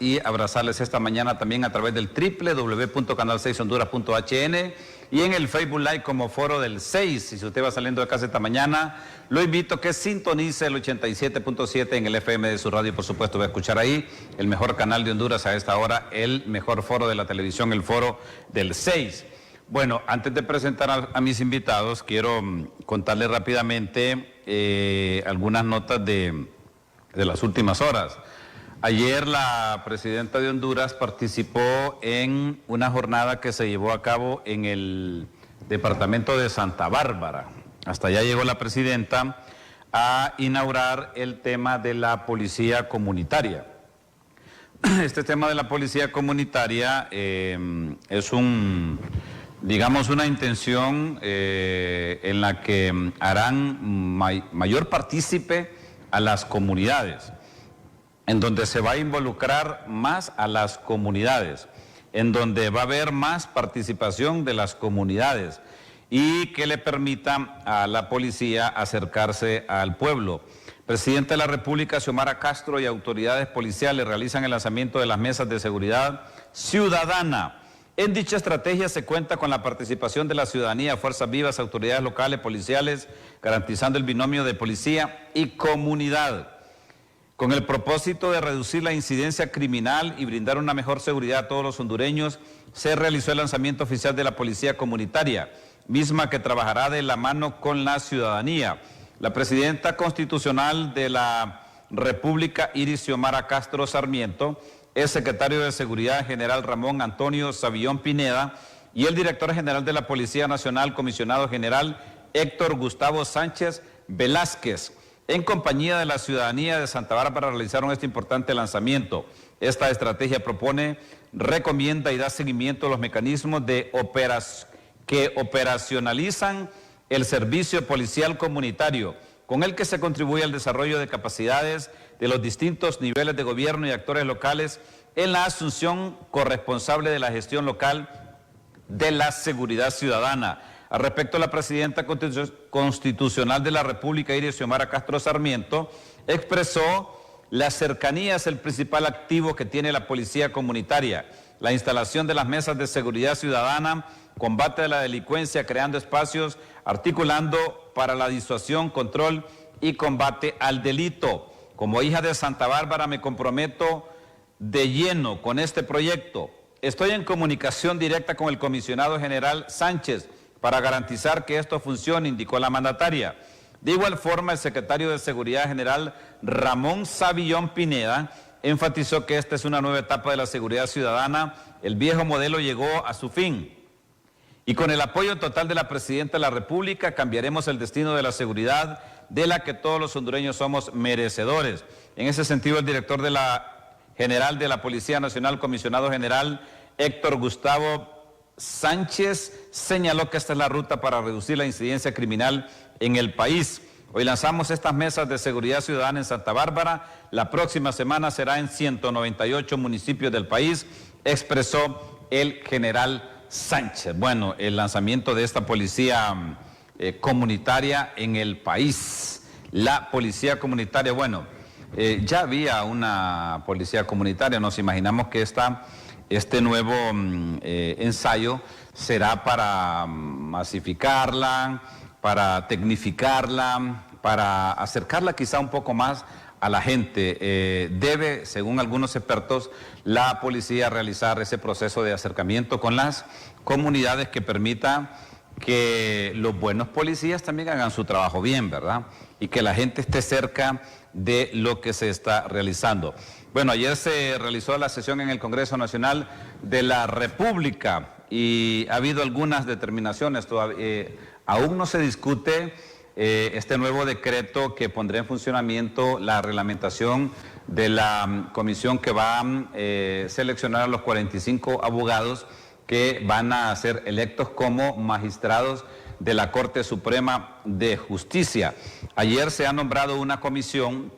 Y abrazarles esta mañana también a través del www.canal6honduras.hn y en el Facebook Live como Foro del 6. Si usted va saliendo de casa esta mañana, lo invito a que sintonice el 87.7 en el FM de su radio. Por supuesto, va a escuchar ahí el mejor canal de Honduras a esta hora, el mejor foro de la televisión, el Foro del 6. Bueno, antes de presentar a mis invitados, quiero contarles rápidamente algunas notas de las últimas horas. Ayer la presidenta de Honduras participó en una jornada que se llevó a cabo en el departamento de Santa Bárbara. Hasta allá llegó la presidenta a inaugurar el tema de la policía comunitaria. Este tema de la policía comunitaria es una intención en la que harán mayor partícipe a las comunidades, en donde se va a involucrar más a las comunidades, en donde va a haber más participación de las comunidades y que le permita a la policía acercarse al pueblo. Presidente de la República, Xiomara Castro, y autoridades policiales realizan el lanzamiento de las mesas de seguridad ciudadana. En dicha estrategia se cuenta con la participación de la ciudadanía, fuerzas vivas, autoridades locales, policiales, garantizando el binomio de policía y comunidad. Con el propósito de reducir la incidencia criminal y brindar una mejor seguridad a todos los hondureños, se realizó el lanzamiento oficial de la Policía Comunitaria, misma que trabajará de la mano con la ciudadanía. La presidenta constitucional de la República, Iris Xiomara Castro Sarmiento, el secretario de Seguridad General Ramón Antonio Savillón Pineda y el director general de la Policía Nacional, comisionado general Héctor Gustavo Sánchez Velázquez, en compañía de la ciudadanía de Santa Bárbara, realizaron este importante lanzamiento. Esta estrategia propone, recomienda y da seguimiento a los mecanismos que operacionalizan el servicio policial comunitario, con el que se contribuye al desarrollo de capacidades de los distintos niveles de gobierno y actores locales en la asunción corresponsable de la gestión local de la seguridad ciudadana. Al respecto, la presidenta constitucional de la República, Iris Xiomara Castro Sarmiento, expresó: la cercanía es el principal activo que tiene la policía comunitaria. La instalación de las mesas de seguridad ciudadana, combate a la delincuencia, creando espacios, articulando para la disuasión, control y combate al delito. Como hija de Santa Bárbara me comprometo de lleno con este proyecto. Estoy en comunicación directa con el comisionado general Sánchez para garantizar que esto funcione, indicó la mandataria. De igual forma, el secretario de Seguridad General, Ramón Savillón Pineda, enfatizó que esta es una nueva etapa de la seguridad ciudadana. El viejo modelo llegó a su fin. Y con el apoyo total de la Presidenta de la República, cambiaremos el destino de la seguridad de la que todos los hondureños somos merecedores. En ese sentido, el director general de la Policía Nacional, comisionado general Héctor Gustavo Sánchez, señaló que esta es la ruta para reducir la incidencia criminal en el país. Hoy lanzamos estas mesas de seguridad ciudadana en Santa Bárbara. La próxima semana será en 198 municipios del país, expresó el general Sánchez. Bueno, el lanzamiento de esta policía comunitaria en el país. La policía comunitaria, bueno, ya había una policía comunitaria, nos imaginamos que este nuevo ensayo será para masificarla, para tecnificarla, para acercarla quizá un poco más a la gente. Debe, según algunos expertos, la policía realizar ese proceso de acercamiento con las comunidades que permita que los buenos policías también hagan su trabajo bien, ¿verdad? Y que la gente esté cerca de lo que se está realizando. Bueno, ayer se realizó la sesión en el Congreso Nacional de la República y ha habido algunas determinaciones. Aún no se discute este nuevo decreto que pondrá en funcionamiento la reglamentación de la comisión que va a seleccionar a los 45 abogados que van a ser electos como magistrados de la Corte Suprema de Justicia. Ayer se ha nombrado una comisión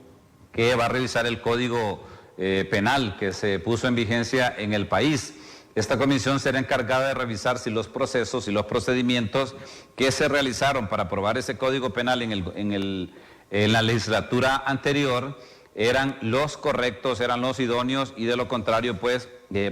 que va a revisar el Código Penal que se puso en vigencia en el país. Esta comisión será encargada de revisar si los procesos y los procedimientos que se realizaron para aprobar ese Código Penal en la legislatura anterior eran los correctos, eran los idóneos, y de lo contrario, pues,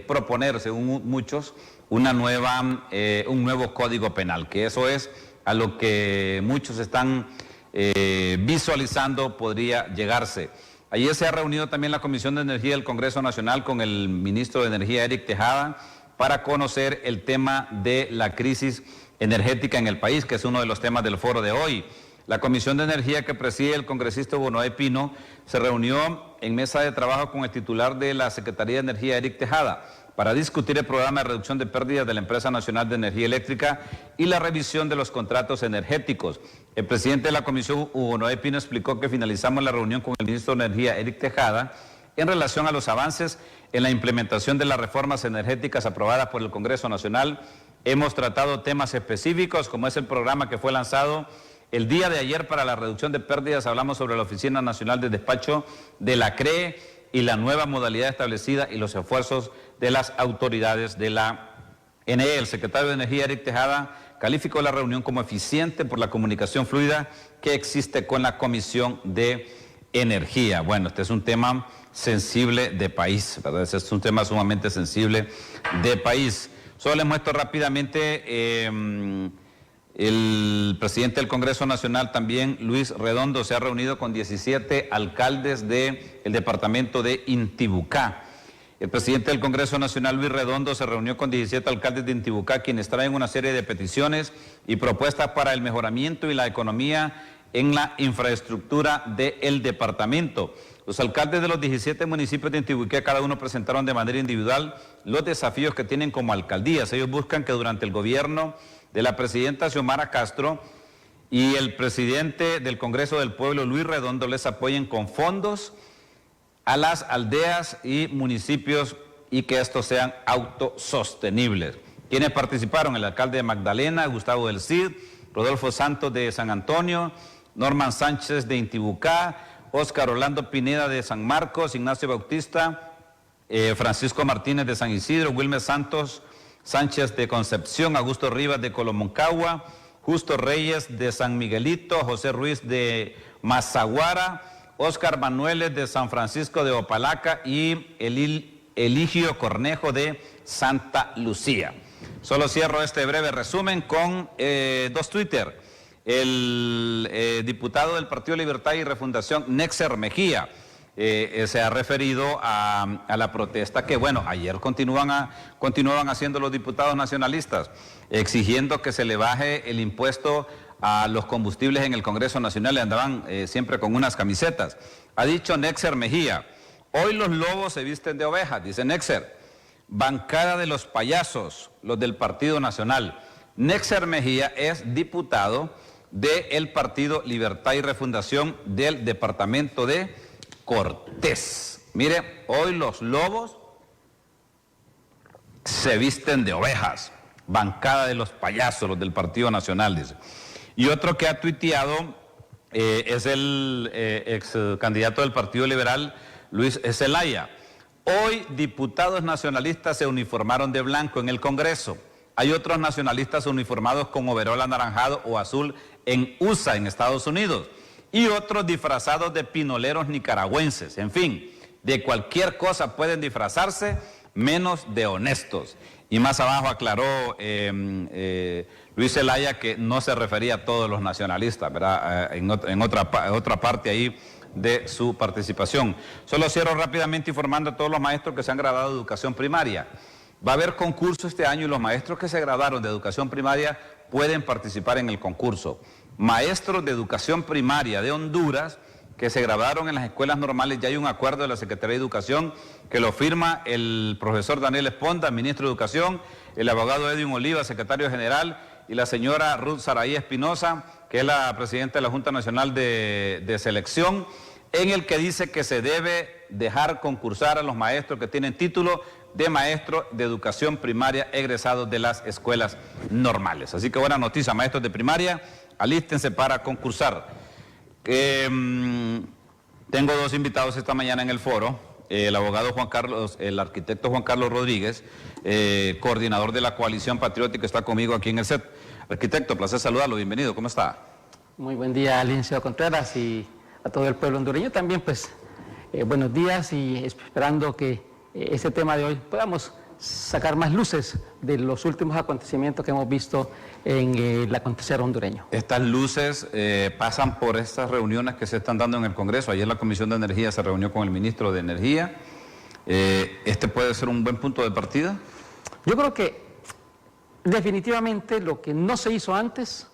proponer, según muchos, un nuevo código penal, que eso es a lo que muchos están visualizando podría llegarse. Ayer se ha reunido también la Comisión de Energía del Congreso Nacional con el ministro de Energía, Eric Tejada, para conocer el tema de la crisis energética en el país, que es uno de los temas del foro de hoy. La Comisión de Energía que preside el congresista Hugo Noé Pino se reunió en mesa de trabajo con el titular de la Secretaría de Energía, Eric Tejada, para discutir el programa de reducción de pérdidas de la Empresa Nacional de Energía Eléctrica y la revisión de los contratos energéticos. El presidente de la Comisión, Hugo Noé Pino, explicó que finalizamos la reunión con el ministro de Energía, Eric Tejada, en relación a los avances en la implementación de las reformas energéticas aprobadas por el Congreso Nacional. Hemos tratado temas específicos, como es el programa que fue lanzado el día de ayer para la reduccción de pérdidas. Hablamos sobre la Oficina Nacional de Despacho de la CRE y la nueva modalidad establecida y los esfuerzos de las autoridades de la NE. El secretario de Energía, Eric Tejada, calificó la reunión como eficiente por la comunicación fluida que existe con la Comisión de Energía. Bueno, este es un tema sensible de país, ¿verdad? Este es un tema sumamente sensible de país. Solo les muestro rápidamente, el presidente del Congreso Nacional también, Luis Redondo, se ha reunido con 17 alcaldes del departamento de Intibucá. El presidente del Congreso Nacional, Luis Redondo, se reunió con 17 alcaldes de Intibucá, quienes traen una serie de peticiones y propuestas para el mejoramiento y la economía en la infraestructura del departamento. Los alcaldes de los 17 municipios de Intibucá, cada uno presentaron de manera individual los desafíos que tienen como alcaldías. Ellos buscan que durante el gobierno de la presidenta Xiomara Castro y el presidente del Congreso del Pueblo, Luis Redondo, les apoyen con fondos a las aldeas y municipios y que estos sean autosostenibles. Quienes participaron: el alcalde de Magdalena, Gustavo del Cid, Rodolfo Santos de San Antonio, Norman Sánchez de Intibucá, Óscar Orlando Pineda de San Marcos, Ignacio Bautista, Francisco Martínez de San Isidro, Wilmer Santos Sánchez de Concepción, Augusto Rivas de Colomoncagua, Justo Reyes de San Miguelito, José Ruiz de Mazaguara, Óscar Manueles de San Francisco de Opalaca y Eligio Cornejo de Santa Lucía. Solo cierro este breve resumen con dos Twitter. El diputado del Partido Libertad y Refundación, Nexer Mejía, se ha referido a la protesta que, bueno, ayer continuaban haciendo los diputados nacionalistas, exigiendo que se le baje el impuesto a los combustibles en el Congreso Nacional. Andaban siempre con unas camisetas. Ha dicho Nexer Mejía: hoy los lobos se visten de ovejas, dice Nexer. Bancada de los payasos, los del Partido Nacional. Nexer Mejía es diputado del Partido Libertad y Refundación del departamento de Cortés. Mire, hoy los lobos se visten de ovejas. Bancada de los payasos, los del Partido Nacional, dice. Y otro que ha tuiteado es el ex candidato del Partido Liberal, Luis Zelaya. Hoy diputados nacionalistas se uniformaron de blanco en el Congreso. Hay otros nacionalistas uniformados con overol anaranjado o azul en USA, en Estados Unidos. Y otros disfrazados de pinoleros nicaragüenses. En fin, de cualquier cosa pueden disfrazarse, menos de honestos. Y más abajo aclaró Luis Zelaya que no se refería a todos los nacionalistas, ¿verdad? En otra parte ahí de su participación. Solo cierro rápidamente informando a todos los maestros que se han graduado de educación primaria. Va a haber concurso este año y los maestros que se graduaron de educación primaria pueden participar en el concurso. Maestros de educación primaria de Honduras que se graduaron en las escuelas normales, ya hay un acuerdo de la Secretaría de Educación que lo firma el profesor Daniel Esponda, ministro de Educación, el abogado Edwin Oliva, secretario general, y la señora Ruth Saraí Espinosa, que es la presidenta de la Junta Nacional de Selección, en el que dice que se debe dejar concursar a los maestros que tienen título de maestro de educación primaria egresados de las escuelas normales. Así que buena noticia, maestros de primaria, alístense para concursar. Tengo dos invitados esta mañana en el foro, el arquitecto Juan Carlos Rodríguez, coordinador de la Coalición Patriótica, está conmigo aquí en el set. Arquitecto, placer saludarlo, bienvenido, ¿cómo está? Muy buen día, licenciado Contreras, y a todo el pueblo hondureño también, pues Buenos días y esperando que ese tema de hoy podamos sacar más luces de los últimos acontecimientos que hemos visto en el acontecer hondureño. Estas luces pasan por estas reuniones que se están dando en el Congreso. Ayer la Comisión de Energía se reunió con el ministro de Energía. ¿Este puede ser un buen punto de partida? Yo creo que definitivamente lo que no se hizo antes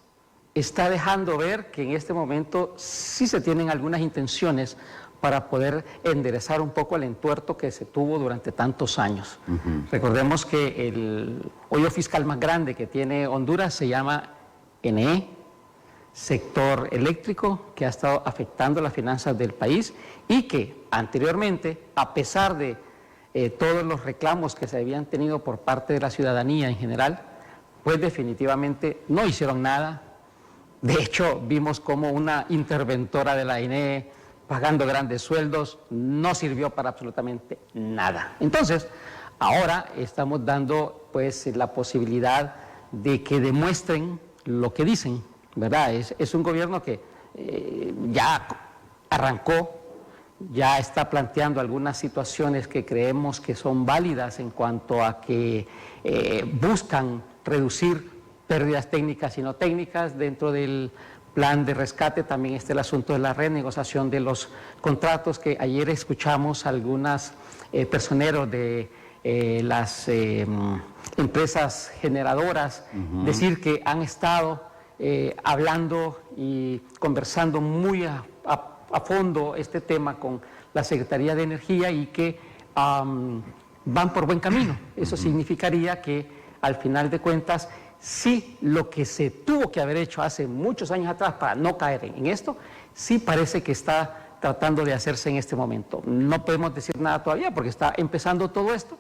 está dejando ver que en este momento sí se tienen algunas intenciones para poder enderezar un poco el entuerto que se tuvo durante tantos años. Recordemos que el hoyo fiscal más grande que tiene Honduras se llama NE, sector eléctrico, que ha estado afectando las finanzas del país y que anteriormente, a pesar de todos los reclamos que se habían tenido por parte de la ciudadanía en general, pues definitivamente no hicieron nada. De hecho, vimos como una interventora de la INE pagando grandes sueldos, no sirvió para absolutamente nada. Entonces, ahora estamos dando pues la posibilidad de que demuestren lo que dicen, ¿verdad? Es un gobierno que ya arrancó, ya está planteando algunas situaciones que creemos que son válidas en cuanto a que buscan reducir pérdidas técnicas y no técnicas. Dentro del plan de rescate también está el asunto de la renegociación de los contratos, que ayer escuchamos a algunas personeros de las empresas generadoras decir que han estado hablando y conversando muy a fondo este tema con la Secretaría de Energía y que van por buen camino. Eso significaría que al final de cuentas, sí, lo que se tuvo que haber hecho hace muchos años atrás para no caer en esto, sí parece que está tratando de hacerse en este momento. No podemos decir nada todavía porque está empezando todo esto,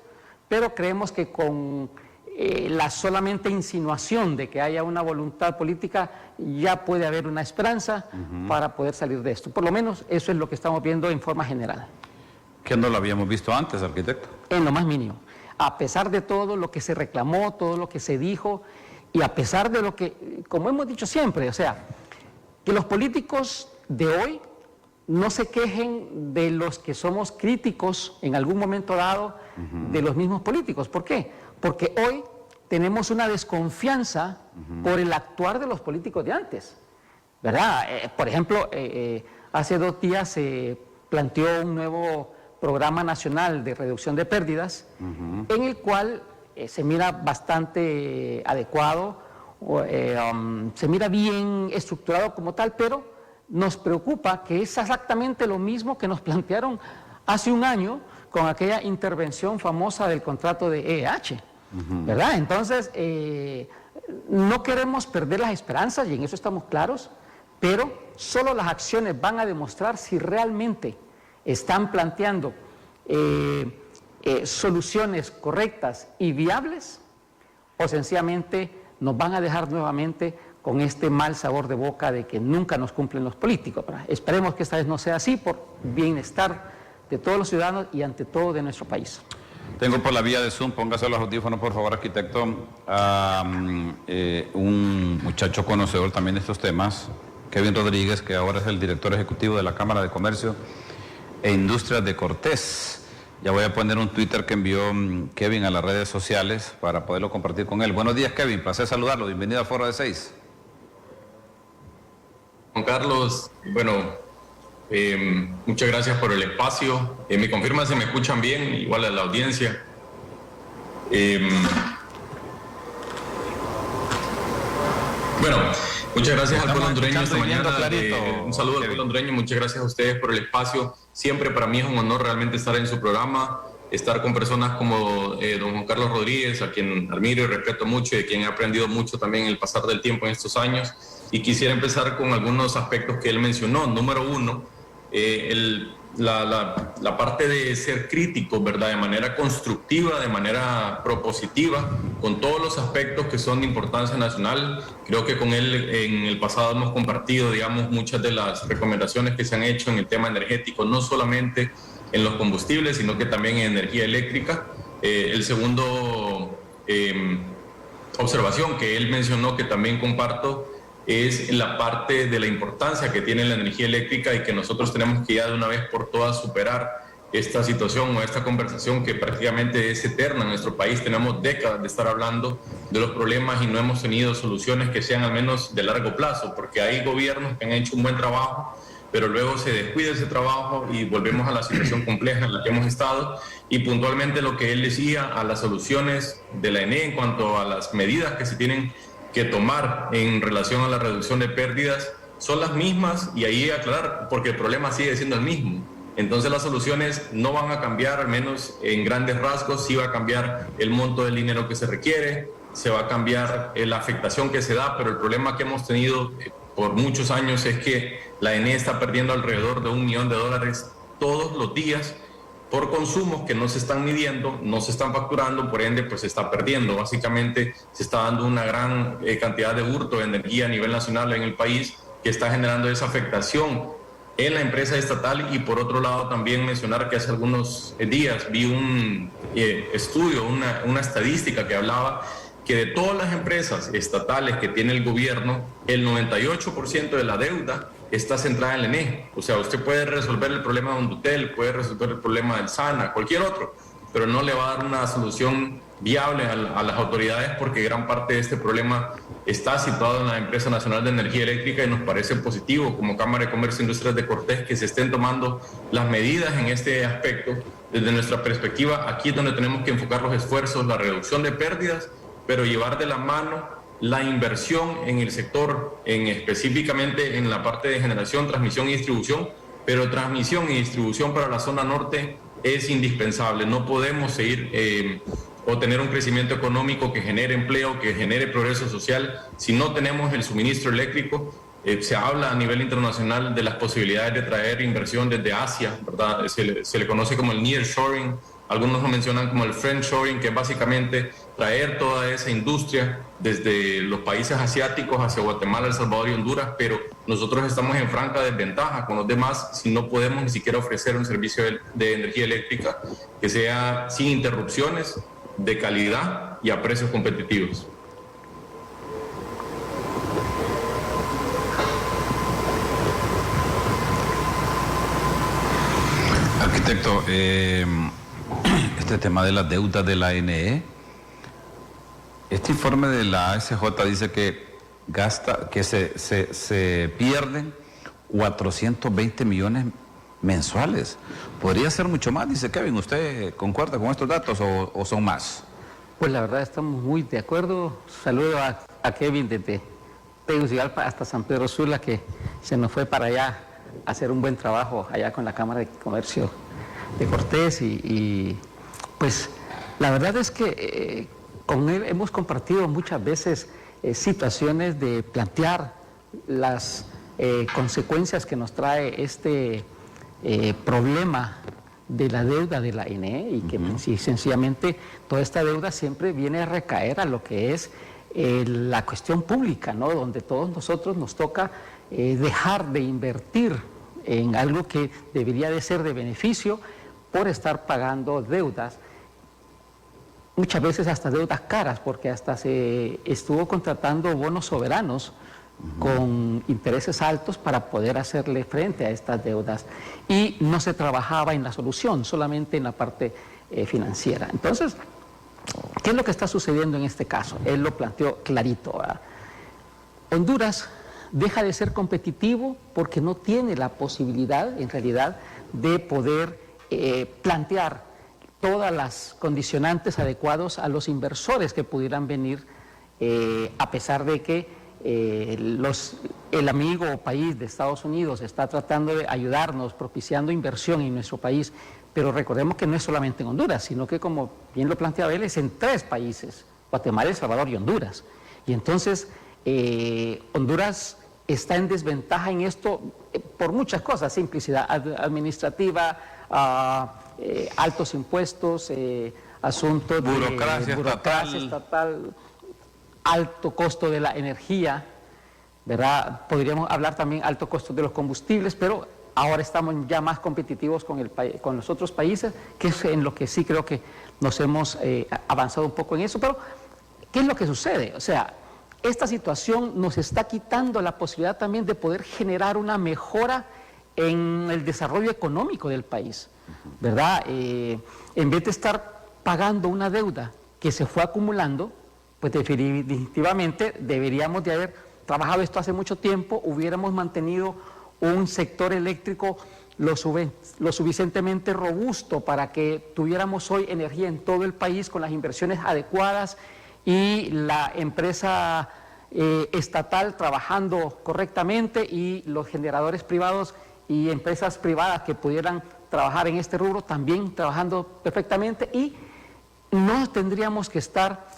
pero creemos que con la solamente insinuación de que haya una voluntad política ya puede haber una esperanza para poder salir de esto. Por lo menos eso es lo que estamos viendo en forma general. ¿Que no lo habíamos visto antes, arquitecto? En lo más mínimo. A pesar de todo lo que se reclamó, todo lo que se dijo, y a pesar de lo que, como hemos dicho siempre, o sea, que los políticos de hoy no se quejen de los que somos críticos en algún momento dado de los mismos políticos. ¿Por qué? Porque hoy tenemos una desconfianza por el actuar de los políticos de antes, ¿verdad? Por ejemplo, hace 2 días se planteó un nuevo Programa Nacional de Reducción de Pérdidas, en el cual se mira bastante adecuado, se mira bien estructurado como tal, pero nos preocupa que es exactamente lo mismo que nos plantearon hace un año con aquella intervención famosa del contrato de EEH, ¿verdad? Entonces, no queremos perder las esperanzas y en eso estamos claros, pero solo las acciones van a demostrar si realmente están planteando soluciones correctas y viables, o sencillamente nos van a dejar nuevamente con este mal sabor de boca de que nunca nos cumplen los políticos. Esperemos que esta vez no sea así, por bienestar de todos los ciudadanos y ante todo de nuestro país. Tengo por la vía de Zoom, póngase los audífonos por favor, arquitecto, a un muchacho conocedor también de estos temas, Kevin Rodríguez, que ahora es el director ejecutivo de la Cámara de Comercio e Industrias de Cortés. Ya voy a poner un Twitter que envió Kevin a las redes sociales para poderlo compartir con él. Buenos días, Kevin, placer saludarlo, bienvenido a Foro de 6. Juan Carlos, bueno, muchas gracias por el espacio. Me confirma si me escuchan bien, igual a la audiencia. Bueno, muchas gracias al pueblo hondureño esta mañana. Un saludo al pueblo hondureño, muchas gracias a ustedes por el espacio. Siempre para mí es un honor realmente estar en su programa, estar con personas como don Juan Carlos Rodríguez, a quien admiro y respeto mucho y de quien he aprendido mucho también en el pasar del tiempo en estos años. Y quisiera empezar con algunos aspectos que él mencionó. Número uno, la parte de ser crítico, ¿verdad? De manera constructiva, de manera propositiva, con todos los aspectos que son de importancia nacional. Creo que con él en el pasado hemos compartido, digamos, muchas de las recomendaciones que se han hecho en el tema energético, no solamente en los combustibles, sino que también en energía eléctrica. El segundo observación que él mencionó, que también comparto, es la parte de la importancia que tiene la energía eléctrica y que nosotros tenemos que ya de una vez por todas superar esta situación o esta conversación que prácticamente es eterna en nuestro país. Tenemos décadas de estar hablando de los problemas y no hemos tenido soluciones que sean al menos de largo plazo, porque hay gobiernos que han hecho un buen trabajo, pero luego se descuida ese trabajo y volvemos a la situación compleja en la que hemos estado. Y puntualmente lo que él decía a las soluciones de la ENE en cuanto a las medidas que se tienen que tomar en relación a la reducción de pérdidas son las mismas, y ahí aclarar, porque el problema sigue siendo el mismo. Entonces las soluciones no van a cambiar, al menos en grandes rasgos. Sí va a cambiar el monto del dinero que se requiere, se va a cambiar la afectación que se da, pero el problema que hemos tenido por muchos años es que la ENE está perdiendo alrededor de $1 millón todos los días por consumos que no se están midiendo, no se están facturando, por ende pues se está perdiendo. Básicamente se está dando una gran cantidad de hurto de energía a nivel nacional en el país, que está generando esa afectación en la empresa estatal. Y por otro lado también mencionar que hace algunos días vi un estudio, una estadística que hablaba que de todas las empresas estatales que tiene el gobierno, el 98% de la deuda está centrada en la ENE. O sea, usted puede resolver el problema de Hondutel, puede resolver el problema del SANA, cualquier otro, pero no le va a dar una solución viable a las autoridades, porque gran parte de este problema está situado en la Empresa Nacional de Energía Eléctrica, y nos parece positivo como Cámara de Comercio e Industrias de Cortés que se estén tomando las medidas en este aspecto. Desde nuestra perspectiva, aquí es donde tenemos que enfocar los esfuerzos, la reducción de pérdidas, pero llevar de la mano la inversión en el sector, específicamente en la parte de generación, transmisión y distribución, pero transmisión y distribución para la zona norte es indispensable. No podemos seguir o tener un crecimiento económico que genere empleo, que genere progreso social, si no tenemos el suministro eléctrico. Se habla a nivel internacional de las posibilidades de traer inversión desde Asia, ¿verdad? Se le conoce como el nearshoring, algunos lo mencionan como el friendshoring, que es básicamente traer toda esa industria desde los países asiáticos hacia Guatemala, El Salvador y Honduras, pero nosotros estamos en franca desventaja con los demás si no podemos ni siquiera ofrecer un servicio de energía eléctrica que sea sin interrupciones, de calidad y a precios competitivos. Arquitecto, este tema de las deudas de la ENE, este informe de la ASJ dice que se pierden 420 millones mensuales. Podría ser mucho más, dice Kevin. ¿Usted concuerda con estos datos o son más? Pues la verdad estamos muy de acuerdo. Saludo a Kevin desde Tegucigalpa hasta San Pedro Sula, que se nos fue para allá a hacer un buen trabajo allá con la Cámara de Comercio de Cortés, y pues la verdad es que con él hemos compartido muchas veces situaciones de plantear las consecuencias que nos trae este problema de la deuda de la ENE, y que sencillamente toda esta deuda siempre viene a recaer a lo que es la cuestión pública, ¿no? Donde todos nosotros nos toca dejar de invertir en algo que debería de ser de beneficio por estar pagando deudas, muchas veces hasta deudas caras, porque hasta se estuvo contratando bonos soberanos con intereses altos para poder hacerle frente a estas deudas, y no se trabajaba en la solución, solamente en la parte financiera. Entonces, ¿qué es lo que está sucediendo en este caso? Él lo planteó clarito, ¿verdad? Honduras deja de ser competitivo porque no tiene la posibilidad, en realidad, de poder plantear todas las condicionantes adecuados a los inversores que pudieran venir, a pesar de que el amigo o país de Estados Unidos está tratando de ayudarnos, propiciando inversión en nuestro país. Pero recordemos que no es solamente en Honduras, sino que, como bien lo planteaba él, es en 3 países: Guatemala, El Salvador y Honduras. Y entonces Honduras está en desventaja en esto por muchas cosas: simplicidad administrativa, altos impuestos, asuntos de burocracia estatal, alto costo de la energía, ¿verdad? Podríamos hablar también alto costo de los combustibles, pero ahora estamos ya más competitivos con los otros países, que es en lo que sí creo que nos hemos avanzado un poco en eso. Pero, ¿qué es lo que sucede? O sea, esta situación nos está quitando la posibilidad también de poder generar una mejora en el desarrollo económico del país, ¿verdad? En vez de estar pagando una deuda que se fue acumulando, pues definitivamente deberíamos de haber trabajado esto hace mucho tiempo, hubiéramos mantenido un sector eléctrico lo suficientemente robusto para que tuviéramos hoy energía en todo el país con las inversiones adecuadas y la empresa estatal trabajando correctamente y los generadores privados y empresas privadas que pudieran trabajar en este rubro también trabajando perfectamente, y no tendríamos que estar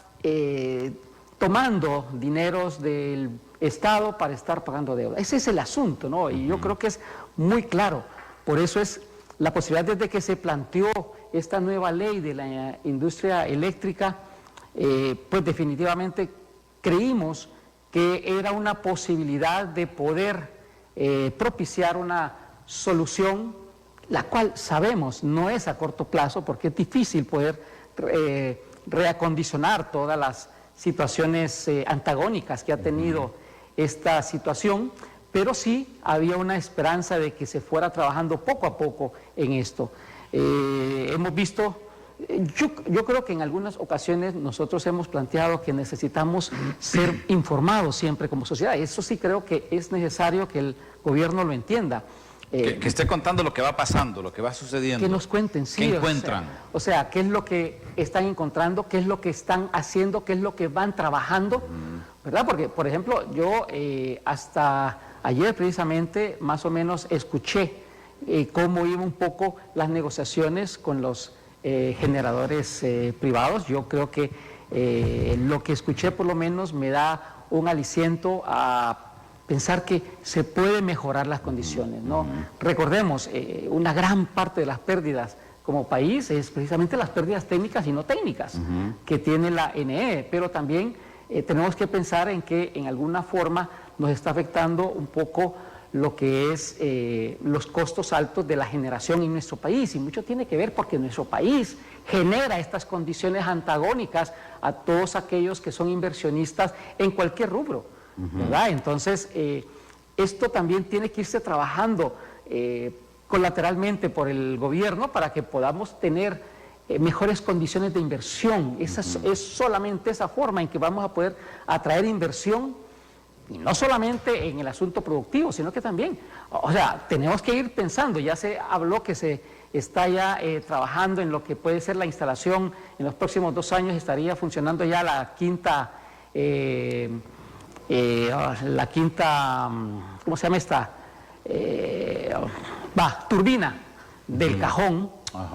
tomando dineros del Estado para estar pagando deuda. Ese es el asunto, ¿no? Y yo creo que es muy claro. Por eso es la posibilidad desde que se planteó esta nueva ley de la industria eléctrica, pues definitivamente creímos que era una posibilidad de poder propiciar una solución, la cual sabemos no es a corto plazo, porque es difícil poder reacondicionar todas las situaciones antagónicas que ha tenido esta situación, pero sí había una esperanza de que se fuera trabajando poco a poco en esto. Hemos visto, yo creo que en algunas ocasiones nosotros hemos planteado que necesitamos ser informados siempre como sociedad. Eso sí creo que es necesario que el gobierno lo entienda. Que esté contando lo que va pasando, lo que va sucediendo. Que nos cuenten, sí. ¿Qué encuentran? O sea, qué es lo que están encontrando, qué es lo que están haciendo, qué es lo que van trabajando, ¿verdad? Porque, por ejemplo, yo hasta ayer precisamente más o menos escuché cómo iban un poco las negociaciones con los generadores privados. Yo creo que lo que escuché por lo menos me da un aliciento a pensar que se puede mejorar las condiciones, ¿no? Recordemos, una gran parte de las pérdidas como país es precisamente las pérdidas técnicas y no técnicas que tiene la NE, pero también tenemos que pensar en que en alguna forma nos está afectando un poco lo que es los costos altos de la generación en nuestro país, y mucho tiene que ver porque nuestro país genera estas condiciones antagónicas a todos aquellos que son inversionistas en cualquier rubro, ¿verdad? Entonces, esto también tiene que irse trabajando colateralmente por el gobierno para que podamos tener mejores condiciones de inversión. Esa es solamente esa forma en que vamos a poder atraer inversión, y no solamente en el asunto productivo, sino que también, o sea, tenemos que ir pensando. Ya se habló que se está ya trabajando en lo que puede ser la instalación, en los próximos 2 años estaría funcionando ya la quinta, ¿cómo se llama esta? Turbina del cajón,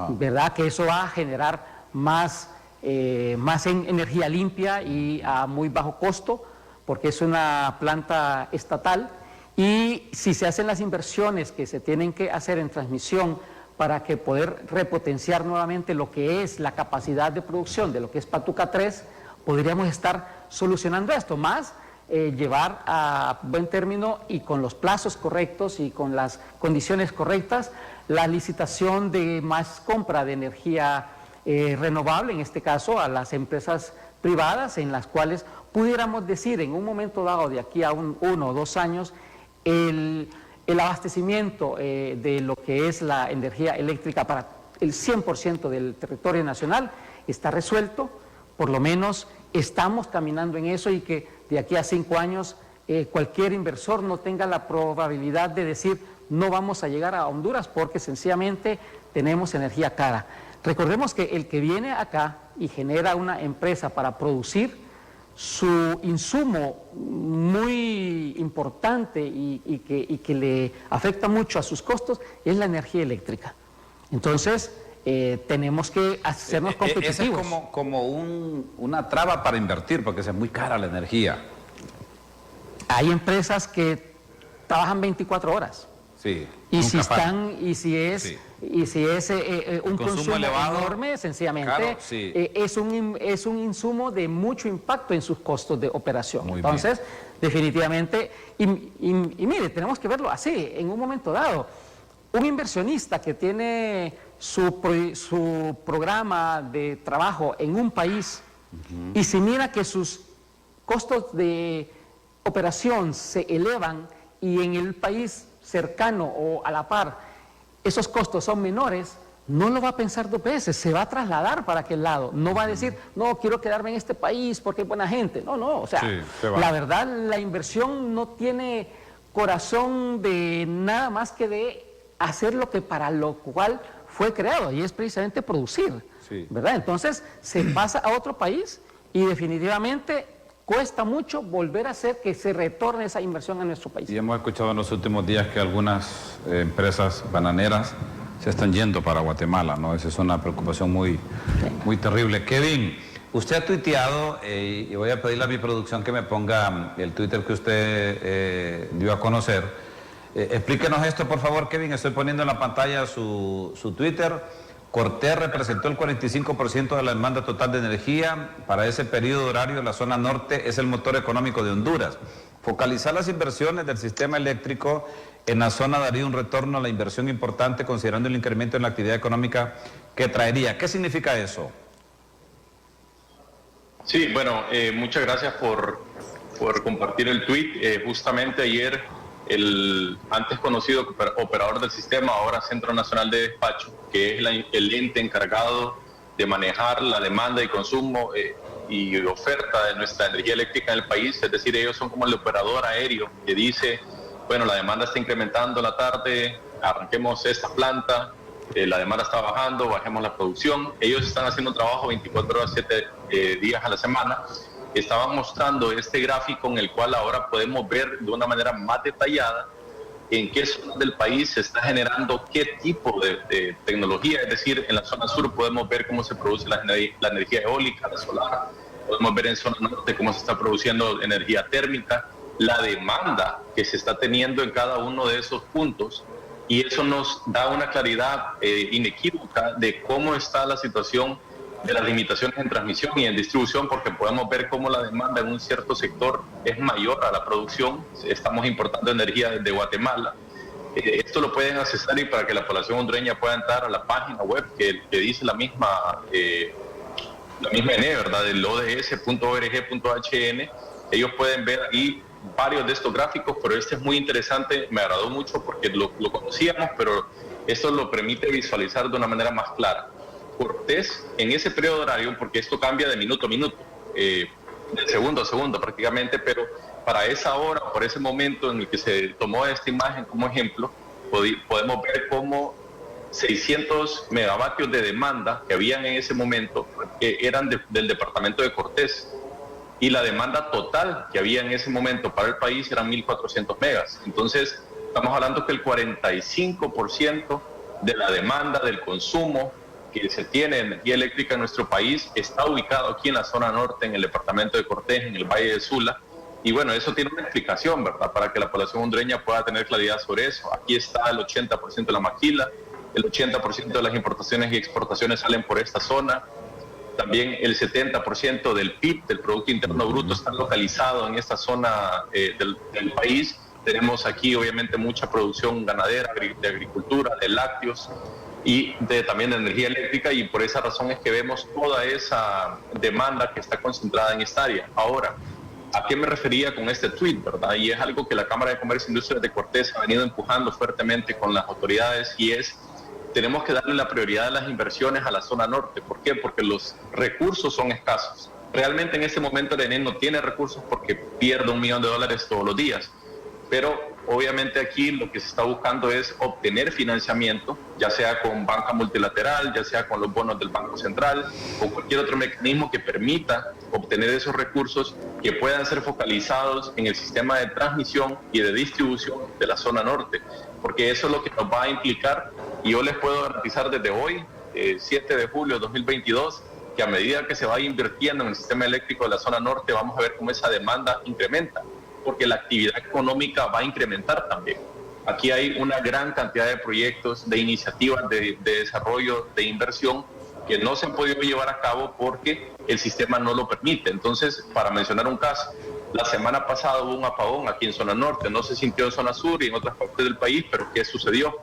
¿verdad? Que eso va a generar más en energía limpia y a muy bajo costo, porque es una planta estatal, y si se hacen las inversiones que se tienen que hacer en transmisión para que poder repotenciar nuevamente lo que es la capacidad de producción de lo que es Patuca 3, podríamos estar solucionando esto, más llevar a buen término y con los plazos correctos y con las condiciones correctas la licitación de más compra de energía renovable, en este caso a las empresas privadas, en las cuales pudiéramos decir en un momento dado, de aquí a 1 o 2 años, el abastecimiento de lo que es la energía eléctrica para el 100% del territorio nacional está resuelto. Por lo menos estamos caminando en eso, y que de aquí a 5 años cualquier inversor no tenga la probabilidad de decir no vamos a llegar a Honduras porque sencillamente tenemos energía cara. Recordemos que el que viene acá y genera una empresa para producir, su insumo muy importante y que le afecta mucho a sus costos es la energía eléctrica. Entonces, tenemos que hacernos competitivos. Esa es como una traba para invertir, porque es muy cara la energía. Hay empresas que trabajan 24 horas. Sí. Y si es un consumo elevado, enorme, sencillamente claro, sí. es un insumo de mucho impacto en sus costos de operación. Muy Entonces, bien. definitivamente, y mire, tenemos que verlo así, en un momento dado. Un inversionista que tiene su programa de trabajo en un país y se mira que sus costos de operación se elevan y en el país cercano o a la par esos costos son menores, no lo va a pensar dos veces, se va a trasladar para aquel lado. No va a decir, no, quiero quedarme en este país porque hay buena gente. No, no, o sea, sí, la verdad, la inversión no tiene corazón de nada más que de hacer lo que para lo cual fue creado, y es precisamente producir, sí, ¿verdad? Entonces, se pasa a otro país y definitivamente cuesta mucho volver a hacer que se retorne esa inversión a nuestro país. Y hemos escuchado en los últimos días que algunas empresas bananeras se están yendo para Guatemala, ¿no? Esa es una preocupación muy terrible. Kevin, usted ha tuiteado, y voy a pedirle a mi producción que me ponga el Twitter que usted dio a conocer. Explíquenos esto, por favor, Kevin. Estoy poniendo en la pantalla su Twitter. Cortés representó el 45% de la demanda total de energía. Para ese periodo horario, la zona norte es el motor económico de Honduras. Focalizar las inversiones del sistema eléctrico en la zona daría un retorno a la inversión importante, considerando el incremento en la actividad económica que traería. ¿Qué significa eso? Sí, bueno, muchas gracias por compartir el tweet. Justamente ayer, el antes conocido operador del sistema, ahora Centro Nacional de Despacho, que es el ente encargado de manejar la demanda y consumo y oferta de nuestra energía eléctrica en el país, es decir, ellos son como el operador aéreo que dice, bueno, la demanda está incrementando la tarde, arranquemos esta planta, la demanda está bajando, bajemos la producción. Ellos están haciendo un trabajo 24 horas, 7 días a la semana. Estaban mostrando este gráfico en el cual ahora podemos ver de una manera más detallada en qué zona del país se está generando qué tipo de tecnología. Es decir, en la zona sur podemos ver cómo se produce la energía eólica, la solar. Podemos ver en zona norte cómo se está produciendo energía térmica, la demanda que se está teniendo en cada uno de esos puntos. Y eso nos da una claridad inequívoca de cómo está la situación de las limitaciones en transmisión y en distribución, porque podemos ver cómo la demanda en un cierto sector es mayor a la producción. Estamos importando energía desde Guatemala. Esto lo pueden accesar y para que la población hondureña pueda entrar a la página web que dice la misma ENE, ¿verdad? Del ods.org.hn. Ellos pueden ver ahí varios de estos gráficos, pero este es muy interesante, me agradó mucho porque lo conocíamos, pero esto lo permite visualizar de una manera más clara. Cortés, en ese periodo horario, porque esto cambia de minuto a minuto, de segundo a segundo prácticamente, pero para esa hora, por ese momento en el que se tomó esta imagen como ejemplo, podemos ver cómo 600 megavatios de demanda que habían en ese momento eran del departamento de Cortés, y la demanda total que había en ese momento para el país eran 1.400 megas. Entonces, estamos hablando que el 45% de la demanda del consumo que se tiene de energía eléctrica en nuestro país está ubicado aquí en la zona norte, en el departamento de Cortés, en el Valle de Sula. Y bueno, eso tiene una explicación, ¿verdad?, para que la población hondureña pueda tener claridad sobre eso. Aquí está el 80% de la maquila, el 80% de las importaciones y exportaciones salen por esta zona. También el 70% del PIB, del Producto Interno Bruto, está localizado en esta zona del país. Tenemos aquí obviamente mucha producción ganadera, de agricultura, de lácteos y también de energía eléctrica, y por esa razón es que vemos toda esa demanda que está concentrada en esta área. Ahora, ¿a qué me refería con este tweet, verdad? Y es algo que la Cámara de Comercio e Industria de Cortés ha venido empujando fuertemente con las autoridades, y es: tenemos que darle la prioridad a las inversiones a la zona norte. ¿Por qué? Porque los recursos son escasos. Realmente en este momento el ENE no tiene recursos porque pierde $1 millón todos los días. Pero obviamente aquí lo que se está buscando es obtener financiamiento, ya sea con banca multilateral, ya sea con los bonos del Banco Central o cualquier otro mecanismo que permita obtener esos recursos que puedan ser focalizados en el sistema de transmisión y de distribución de la zona norte, porque eso es lo que nos va a implicar. Y yo les puedo garantizar desde hoy, 7 de julio de 2022, que a medida que se vaya invirtiendo en el sistema eléctrico de la zona norte, vamos a ver cómo esa demanda incrementa, porque la actividad económica va a incrementar también. Aquí hay una gran cantidad de proyectos, de iniciativas de desarrollo, de inversión, que no se han podido llevar a cabo porque el sistema no lo permite. Entonces, para mencionar un caso, la semana pasada hubo un apagón aquí en zona norte, no se sintió en zona sur y en otras partes del país, pero ¿qué sucedió?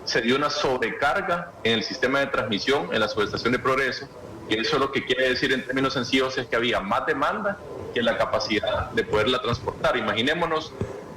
Se dio una sobrecarga en el sistema de transmisión, en la subestación de Progreso, y eso lo que quiere decir en términos sencillos es que había más demanda que la capacidad de poderla transportar. Imaginémonos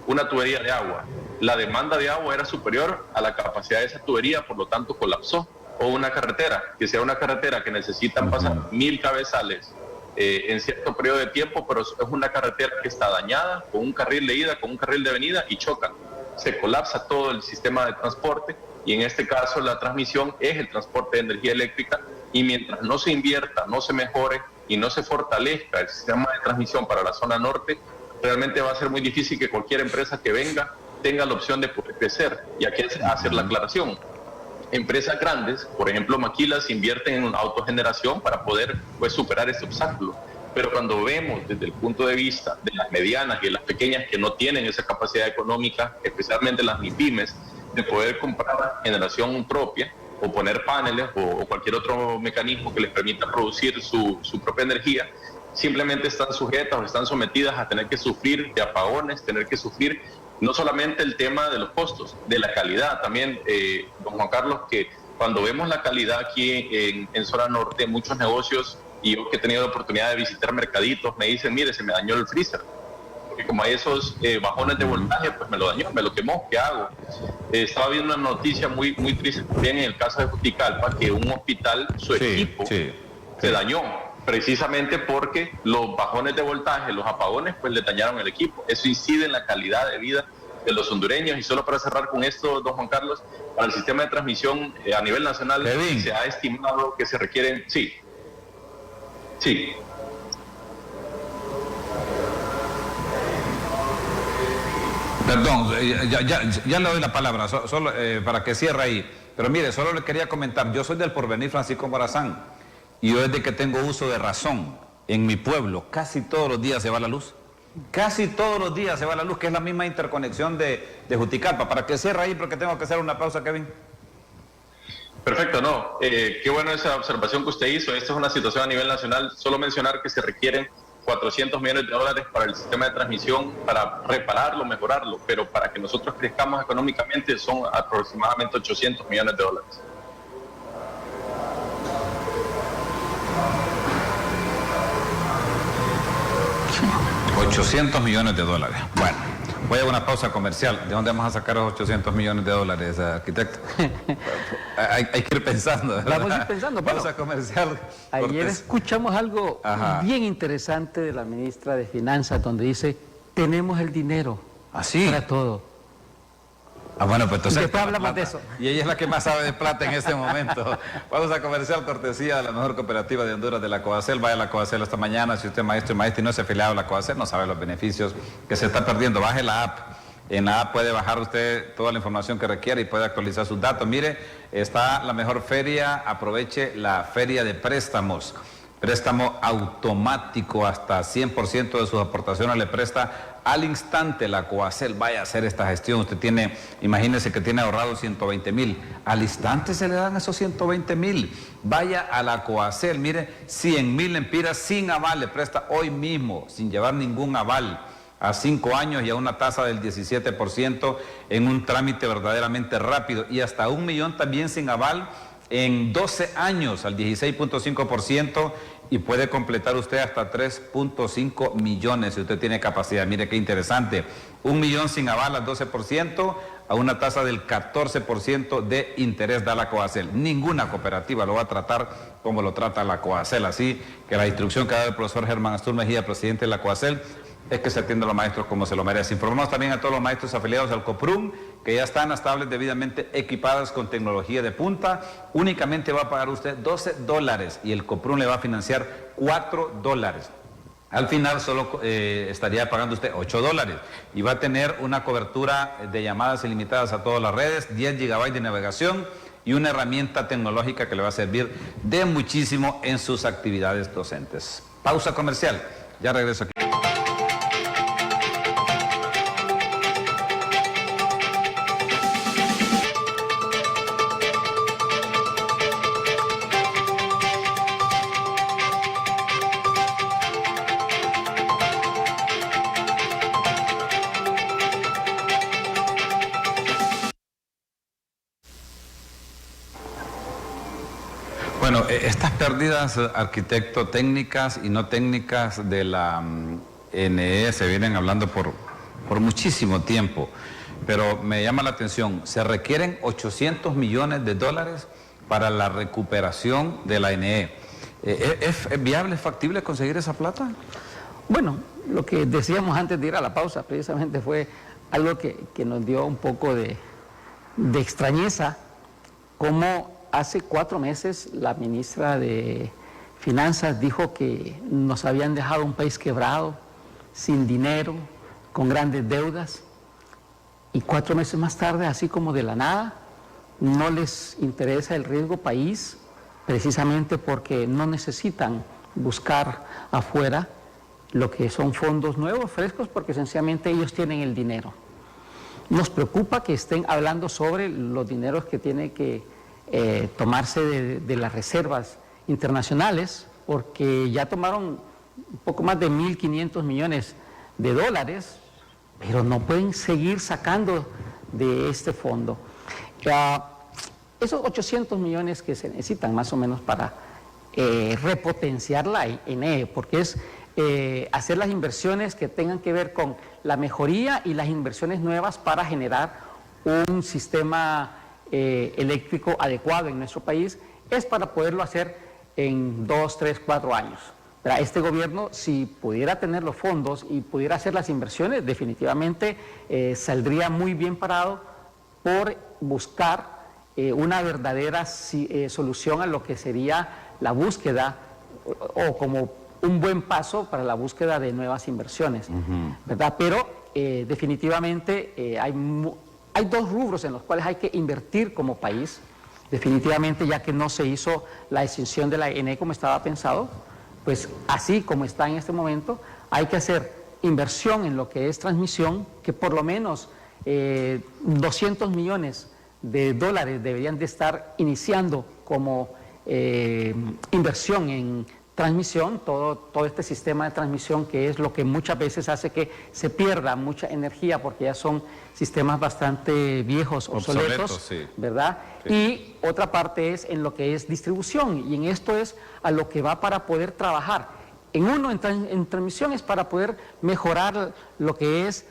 una tubería de agua. La demanda de agua era superior a la capacidad de esa tubería, por lo tanto colapsó. O una carretera, que sea una carretera que necesitan pasar 1000 cabezales en cierto periodo de tiempo, pero es una carretera que está dañada, con un carril de ida, con un carril de venida, y chocan. Se colapsa todo el sistema de transporte, y en este caso la transmisión es el transporte de energía eléctrica, y mientras no se invierta, no se mejore y no se fortalezca el sistema de transmisión para la zona norte, realmente va a ser muy difícil que cualquier empresa que venga tenga la opción de poder crecer. Y aquí es hacer la aclaración. Empresas grandes, por ejemplo Maquilas, invierten en autogeneración para poder superar este obstáculo. Pero cuando vemos desde el punto de vista de las medianas y de las pequeñas que no tienen esa capacidad económica, especialmente las MIPYMES, de poder comprar generación propia o poner paneles o cualquier otro mecanismo que les permita producir su propia energía, simplemente están sujetas o están sometidas a tener que sufrir de apagones, tener que sufrir no solamente el tema de los costos, de la calidad también, don Juan Carlos, que cuando vemos la calidad aquí en zona norte, muchos negocios, y yo que he tenido la oportunidad de visitar mercaditos, me dicen, mire, se me dañó el freezer, porque como hay esos bajones de voltaje, pues me lo dañó, me lo quemó, ¿qué hago? Estaba viendo una noticia muy triste también en el caso de Juticalpa, que un hospital, su equipo se dañó, precisamente porque los bajones de voltaje, los apagones, pues le dañaron el equipo. Eso incide en la calidad de vida de los hondureños. Y solo para cerrar con esto, don Juan Carlos, para el sistema de transmisión a nivel nacional se ha estimado que se requieren... Sí. Perdón, ya le doy la palabra, solo para que cierre ahí. Pero mire, solo le quería comentar, yo soy del Porvenir Francisco Morazán. Y yo desde que tengo uso de razón, en mi pueblo, casi todos los días se va la luz. Casi todos los días se va la luz, que es la misma interconexión de Juticalpa. Para que cierre ahí, porque tengo que hacer una pausa, Kevin. Perfecto, no. Qué buena esa observación que usted hizo. Esta es una situación a nivel nacional. Solo mencionar que se requieren 400 millones de dólares para el sistema de transmisión, para repararlo, mejorarlo. Pero para que nosotros crezcamos económicamente son aproximadamente 800 millones de dólares. $800 millones. Bueno, voy a una pausa comercial. ¿De dónde vamos a sacar los 800 millones de dólares, arquitecto? hay que ir pensando, ¿verdad? Vamos a ir pensando. Pausa comercial. Ayer escuchamos algo bien interesante de la ministra de Finanzas, donde dice, tenemos el dinero para todo. Bueno, pues entonces... Después hablamos de eso. Y ella es la que más sabe de plata en este momento. Vamos a comercial, cortesía de la mejor cooperativa de Honduras, de la Coacel. Vaya a la Coacel esta mañana. Si usted es maestro y maestra y no es afiliado a la Coacel, no sabe los beneficios que se está perdiendo. Baje la app. En la app puede bajar usted toda la información que requiere y puede actualizar sus datos. Mire, está la mejor feria. Aproveche la feria de préstamos. Préstamo automático, hasta 100% de sus aportaciones le presta al instante la Coacel. Vaya a hacer esta gestión. Usted tiene, imagínese que tiene ahorrado 120,000. Al instante se le dan esos 120,000. Vaya a la Coacel, mire, 100,000 lempiras sin aval, le presta hoy mismo, sin llevar ningún aval, a 5 años y a una tasa del 17% en un trámite verdaderamente rápido, y hasta 1 millón también sin aval en 12 años al 16.5%, y puede completar usted hasta 3.5 millones si usted tiene capacidad. Mire qué interesante, 1 millón sin aval al 12% a una tasa del 14% de interés da la Coacel. Ninguna cooperativa lo va a tratar como lo trata la Coacel, así que la instrucción que da el profesor Germán Astur Mejía, presidente de la Coacel, es que se atienda a los maestros como se lo merece. Informamos también a todos los maestros afiliados al COPRUM que ya están las tablets debidamente equipadas con tecnología de punta. Únicamente va a pagar usted $12 y el COPRUM le va a financiar $4. Al final solo estaría pagando usted $8 y va a tener una cobertura de llamadas ilimitadas a todas las redes, 10 GB de navegación y una herramienta tecnológica que le va a servir de muchísimo en sus actividades docentes. Pausa comercial, ya regreso aquí. Bueno, Estas pérdidas, arquitecto, técnicas y no técnicas de la NE se vienen hablando por muchísimo tiempo, pero me llama la atención, se requieren 800 millones de dólares para la recuperación de la NE. ¿Es viable, es factible conseguir esa plata? Bueno, lo que decíamos antes de ir a la pausa precisamente fue algo que nos dio un poco de extrañeza, como hace 4 meses la ministra de Finanzas dijo que nos habían dejado un país quebrado, sin dinero, con grandes deudas, y 4 meses más tarde, así como de la nada, no les interesa el riesgo país, precisamente porque no necesitan buscar afuera lo que son fondos nuevos, frescos, porque sencillamente ellos tienen el dinero. Nos preocupa que estén hablando sobre los dineros que tiene que tomarse de las reservas internacionales, porque ya tomaron un poco más de 1.500 millones de dólares, pero no pueden seguir sacando de este fondo. Esos 800 millones que se necesitan más o menos para repotenciar la NE, porque es hacer las inversiones que tengan que ver con la mejoría y las inversiones nuevas para generar un sistema eléctrico adecuado en nuestro país, es para poderlo hacer en 2, 3, 4 años. Este gobierno, si pudiera tener los fondos y pudiera hacer las inversiones, definitivamente saldría muy bien parado por buscar una verdadera solución a lo que sería la búsqueda o como un buen paso para la búsqueda de nuevas inversiones, ¿verdad? Pero definitivamente hay 2 rubros en los cuales hay que invertir como país, definitivamente, ya que no se hizo la extinción de la NE como estaba pensado, pues así como está en este momento, hay que hacer inversión en lo que es transmisión, que por lo menos 200 millones de dólares deberían de estar iniciando como inversión en transmisión, todo este sistema de transmisión, que es lo que muchas veces hace que se pierda mucha energía, porque ya son sistemas bastante viejos, obsoletos, sí, ¿verdad? Sí. Y otra parte es en lo que es distribución, y en esto es a lo que va para poder trabajar. En transmisión es para poder mejorar lo que es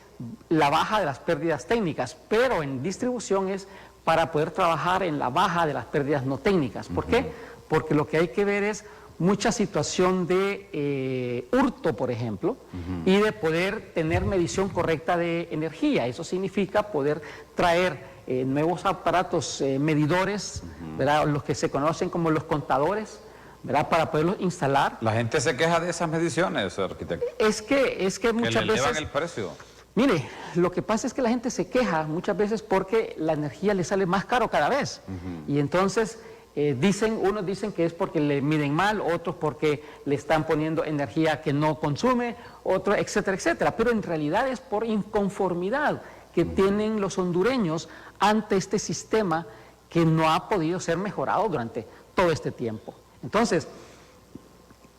la baja de las pérdidas técnicas, pero en distribución es para poder trabajar en la baja de las pérdidas no técnicas. ¿Por qué? Porque lo que hay que ver es mucha situación de hurto, por ejemplo, y de poder tener medición correcta de energía. Eso significa poder traer nuevos aparatos medidores, ¿verdad? Los que se conocen como los contadores, ¿verdad? Para poderlos instalar. La gente se queja de esas mediciones, arquitecto. Es que muchas veces... elevan el precio. Mire, lo que pasa es que la gente se queja muchas veces porque la energía le sale más caro cada vez. Y entonces... unos dicen que es porque le miden mal, otros porque le están poniendo energía que no consume, otros, etcétera, etcétera. Pero en realidad es por inconformidad que tienen los hondureños ante este sistema que no ha podido ser mejorado durante todo este tiempo. Entonces,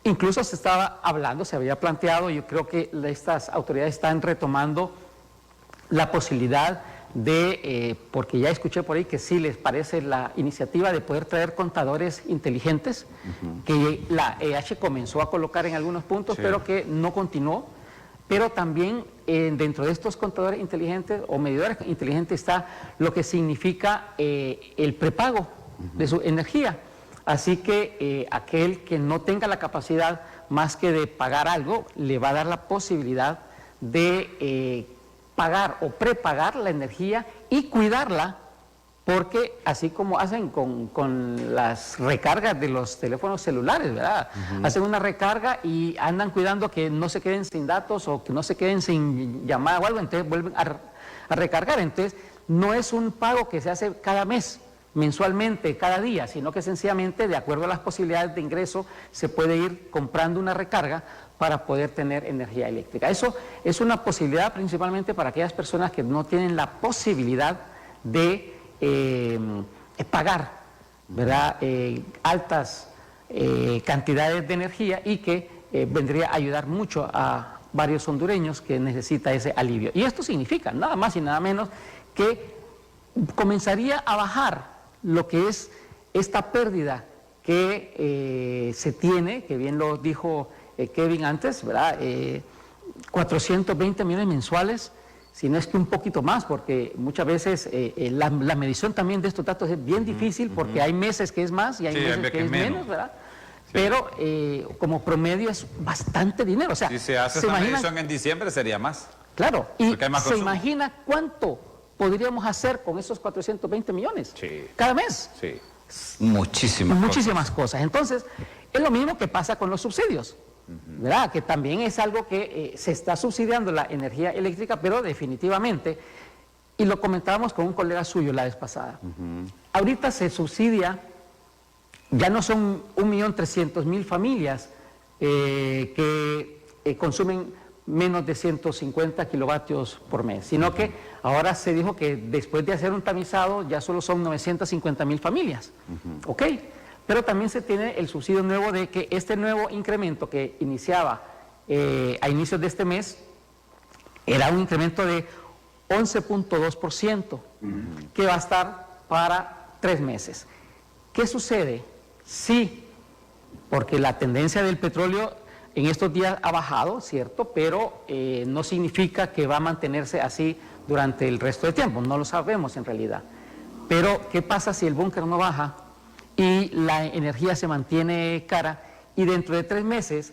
incluso se estaba hablando, se había planteado, yo creo que estas autoridades están retomando la posibilidad de, porque ya escuché por ahí que sí les parece la iniciativa de poder traer contadores inteligentes, que la EH comenzó a colocar en algunos puntos, sí, pero que no continuó. Pero también dentro de estos contadores inteligentes o medidores inteligentes está lo que significa el prepago de su energía. Así que aquel que no tenga la capacidad más que de pagar algo, le va a dar la posibilidad de pagar o prepagar la energía y cuidarla, porque así como hacen con las recargas de los teléfonos celulares, ¿verdad? Hacen una recarga y andan cuidando que no se queden sin datos o que no se queden sin llamada o algo, entonces vuelven a recargar. Entonces no es un pago que se hace cada mes, mensualmente, cada día, sino que sencillamente, de acuerdo a las posibilidades de ingreso, se puede ir comprando una recarga para poder tener energía eléctrica. Eso es una posibilidad principalmente para aquellas personas que no tienen la posibilidad de pagar, ¿verdad? Altas cantidades de energía, y que vendría a ayudar mucho a varios hondureños que necesitan ese alivio. Y esto significa nada más y nada menos que comenzaría a bajar lo que es esta pérdida que se tiene, que bien lo dijo Kevin antes, ¿verdad? 420 millones mensuales, si no es que un poquito más, porque muchas veces la medición también de estos datos es bien difícil, porque hay meses que es más y hay meses que es menos, ¿verdad? Sí. Pero como promedio es bastante dinero. O sea, si se hace esa medición en diciembre sería más. Claro, y se imagina cuánto podríamos hacer con esos 420 millones cada mes. Sí, muchísimas cosas. Entonces, es lo mismo que pasa con los subsidios, ¿verdad? Que también es algo que se está subsidiando la energía eléctrica, pero definitivamente, y lo comentábamos con un colega suyo la vez pasada, ahorita se subsidia, ya no son 1.300.000 familias que consumen menos de 150 kilovatios por mes, sino que ahora se dijo que después de hacer un tamizado ya solo son 950.000 familias, ¿ok? Pero también se tiene el subsidio nuevo de que este nuevo incremento que iniciaba a inicios de este mes era un incremento de 11.2% que va a estar para 3 meses. ¿Qué sucede? Sí, porque la tendencia del petróleo en estos días ha bajado, ¿cierto? Pero no significa que va a mantenerse así durante el resto del tiempo, no lo sabemos en realidad. Pero, ¿qué pasa si el búnker no baja y la energía se mantiene cara y dentro de 3 meses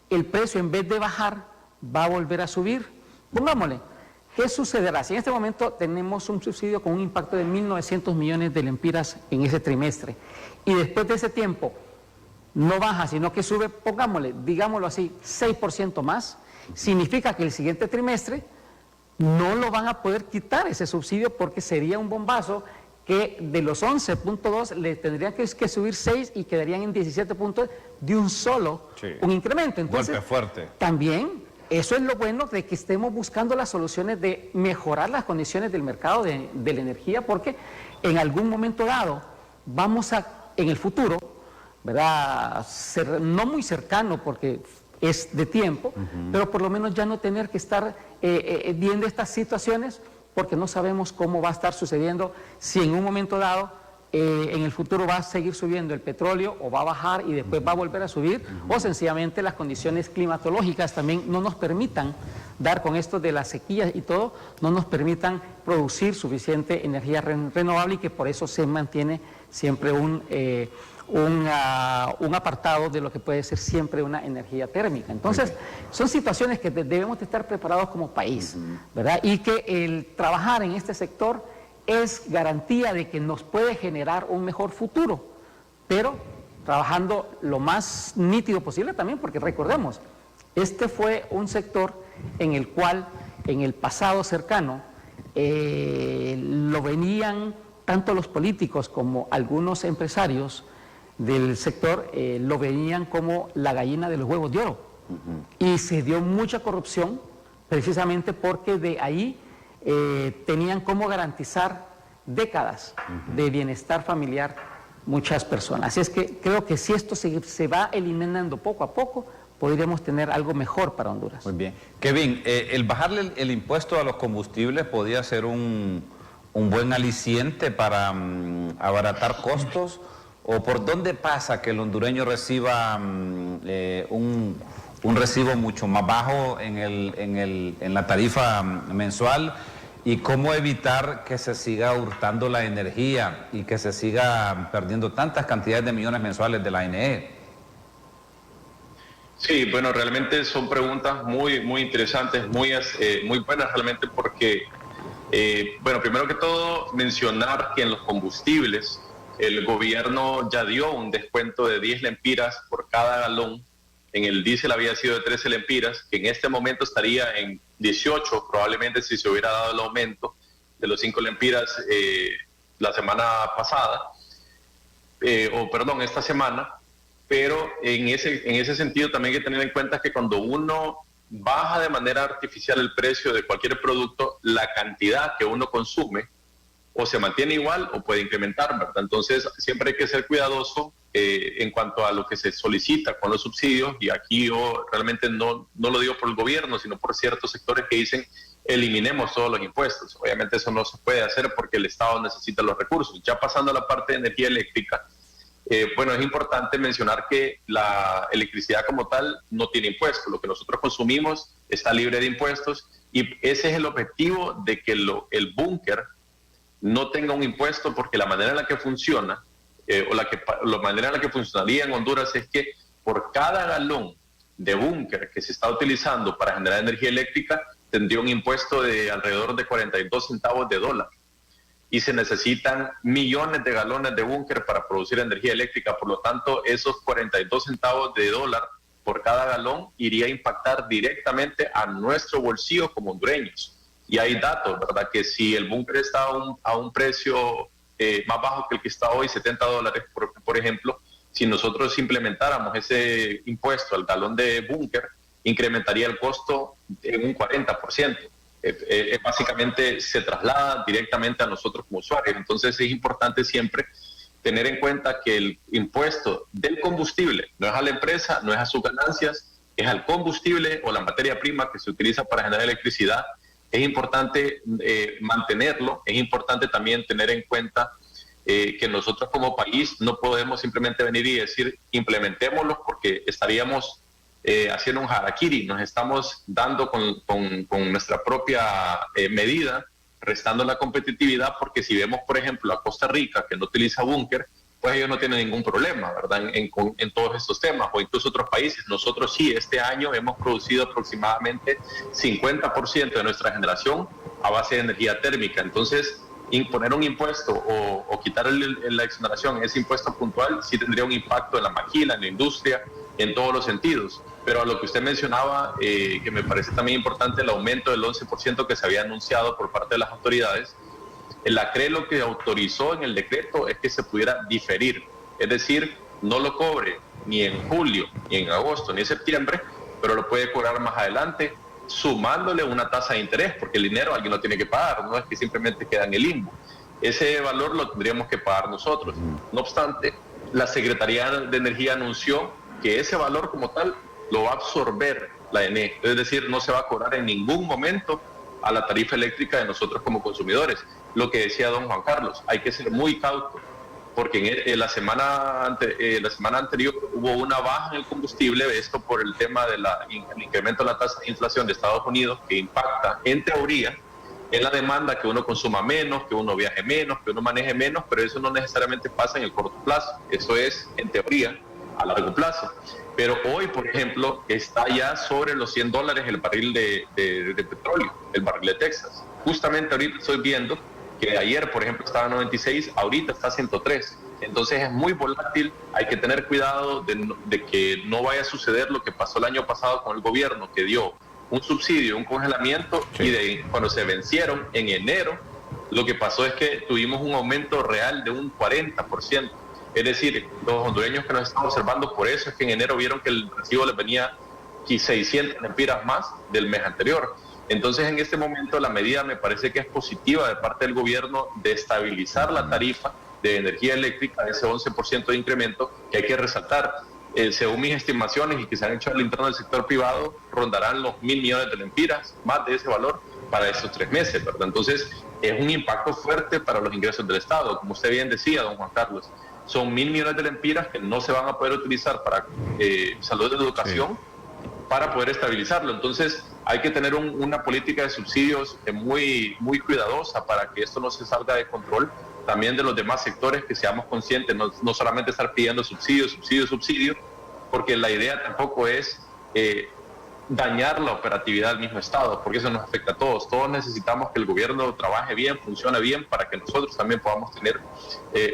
el precio en vez de bajar va a volver a subir? Pongámosle, ¿qué sucederá? Si en este momento tenemos un subsidio con un impacto de 1.900 millones de lempiras en ese trimestre y después de ese tiempo no baja, sino que sube, pongámosle, digámoslo así, 6% más, significa que el siguiente trimestre no lo van a poder quitar ese subsidio porque sería un bombazo que de los 11.2 le tendrían que subir 6 y quedarían en 17 puntos de un solo, un incremento. Entonces, golpe fuerte. También eso es lo bueno de que estemos buscando las soluciones de mejorar las condiciones del mercado de la energía, porque en algún momento dado vamos a, en el futuro, ¿verdad? No muy cercano porque es de tiempo, pero por lo menos ya no tener que estar viendo estas situaciones porque no sabemos cómo va a estar sucediendo, si en un momento dado en el futuro va a seguir subiendo el petróleo o va a bajar y después va a volver a subir, o sencillamente las condiciones climatológicas también no nos permitan dar con esto de las sequías y todo, no nos permitan producir suficiente energía renovable y que por eso se mantiene siempre un apartado de lo que puede ser siempre una energía térmica. Entonces, son situaciones que debemos de estar preparados como país, ¿verdad? Y que el trabajar en este sector es garantía de que nos puede generar un mejor futuro, pero trabajando lo más nítido posible también, porque recordemos, este fue un sector en el cual en el pasado cercano lo venían tanto los políticos como algunos empresarios del sector lo veían como la gallina de los huevos de oro. Y se dio mucha corrupción precisamente porque de ahí tenían cómo garantizar décadas de bienestar familiar muchas personas. Así es que creo que si esto se va eliminando poco a poco, podríamos tener algo mejor para Honduras. Muy bien. Kevin, el bajarle el impuesto a los combustibles podría ser un buen aliciente para abaratar costos. ¿O por dónde pasa que el hondureño reciba un recibo mucho más bajo en la tarifa mensual? ¿Y cómo evitar que se siga hurtando la energía y que se siga perdiendo tantas cantidades de millones mensuales de la ANE? Sí, bueno, realmente son preguntas muy interesantes, muy buenas realmente porque, bueno, primero que todo mencionar que en los combustibles el gobierno ya dio un descuento de 10 lempiras por cada galón. En el diésel había sido de 13 lempiras, que en este momento estaría en 18, probablemente si se hubiera dado el aumento de los 5 lempiras la semana pasada, esta semana. Pero en ese sentido también hay que tener en cuenta que cuando uno baja de manera artificial el precio de cualquier producto, la cantidad que uno consume o se mantiene igual o puede incrementar, ¿verdad? Entonces siempre hay que ser cuidadoso en cuanto a lo que se solicita con los subsidios, y aquí yo realmente no lo digo por el gobierno, sino por ciertos sectores que dicen eliminemos todos los impuestos. Obviamente eso no se puede hacer porque el Estado necesita los recursos. Ya pasando a la parte de energía eléctrica, Bueno, es importante mencionar que la electricidad como tal no tiene impuestos. Lo que nosotros consumimos está libre de impuestos y ese es el objetivo de que el búnker no tenga un impuesto, porque la manera en la que funciona la manera en la que funcionaría en Honduras es que por cada galón de búnker que se está utilizando para generar energía eléctrica tendría un impuesto de alrededor de 42 centavos de dólar. Y se necesitan millones de galones de búnker para producir energía eléctrica. Por lo tanto, esos 42 centavos de dólar por cada galón iría a impactar directamente a nuestro bolsillo como hondureños. Y hay datos, ¿verdad? Que si el búnker está a un precio más bajo que el que está hoy, $70, por ejemplo, si nosotros implementáramos ese impuesto al galón de búnker, incrementaría el costo en un 40%. Básicamente se traslada directamente a nosotros como usuarios. Entonces es importante siempre tener en cuenta que el impuesto del combustible no es a la empresa, no es a sus ganancias, es al combustible o la materia prima que se utiliza para generar electricidad. Es importante mantenerlo, es importante también tener en cuenta que nosotros como país no podemos simplemente venir y decir implementémoslo, porque estaríamos haciendo un harakiri, nos estamos dando con nuestra propia medida, restando la competitividad, porque si vemos, por ejemplo, a Costa Rica, que no utiliza búnker, pues ellos no tienen ningún problema, ¿verdad? En todos estos temas, o incluso otros países. Nosotros sí, este año hemos producido aproximadamente 50% de nuestra generación a base de energía térmica. Entonces, imponer un impuesto o quitar la exoneración, ese impuesto puntual, sí tendría un impacto en la maquila, en la industria, en todos los sentidos. Pero a lo que usted mencionaba, que me parece también importante, el aumento del 11% que se había anunciado por parte de las autoridades, la CRE lo que autorizó en el decreto es que se pudiera diferir, es decir, no lo cobre ni en julio, ni en agosto, ni en septiembre, pero lo puede cobrar más adelante, sumándole una tasa de interés, porque el dinero alguien lo tiene que pagar, no es que simplemente queda en el limbo. Ese valor lo tendríamos que pagar nosotros. No obstante, la Secretaría de Energía anunció que ese valor como tal lo va a absorber la ENE, es decir, no se va a cobrar en ningún momento a la tarifa eléctrica de nosotros como consumidores. Lo que decía don Juan Carlos, hay que ser muy cauto, porque en la semana anterior hubo una baja en el combustible, esto por el tema del incremento de la tasa de inflación de Estados Unidos, que impacta, en teoría, en la demanda, que uno consuma menos, que uno viaje menos, que uno maneje menos, pero eso no necesariamente pasa en el corto plazo, eso es, en teoría, a largo plazo. Pero hoy, por ejemplo, está ya sobre los $100 el barril de petróleo, el barril de Texas. Justamente ahorita estoy viendo que ayer, por ejemplo, estaba a 96, ahorita está a 103. Entonces es muy volátil, hay que tener cuidado de que no vaya a suceder lo que pasó el año pasado con el gobierno, que dio un subsidio, un congelamiento, sí. Y cuando se vencieron en enero, lo que pasó es que tuvimos un aumento real de un 40%. Es decir, los hondureños que nos están observando, por eso es que en enero vieron que el recibo les venía 600 lempiras más del mes anterior. Entonces, en este momento la medida me parece que es positiva de parte del gobierno de estabilizar la tarifa de energía eléctrica, ese 11% de incremento que hay que resaltar. Según mis estimaciones y que se han hecho al interno del sector privado, rondarán los 1.000 millones de lempiras, más de ese valor, para esos 3 meses, ¿verdad? Entonces, es un impacto fuerte para los ingresos del Estado. Como usted bien decía, don Juan Carlos, son 1.000 millones de lempiras que no se van a poder utilizar para salud y educación, sí, para poder estabilizarlo. Entonces, hay que tener una política de subsidios muy, muy cuidadosa para que esto no se salga de control. También de los demás sectores, que seamos conscientes, no solamente estar pidiendo subsidios, porque la idea tampoco es dañar la operatividad del mismo Estado, porque eso nos afecta a todos. Todos necesitamos que el gobierno trabaje bien, funcione bien, para que nosotros también podamos tener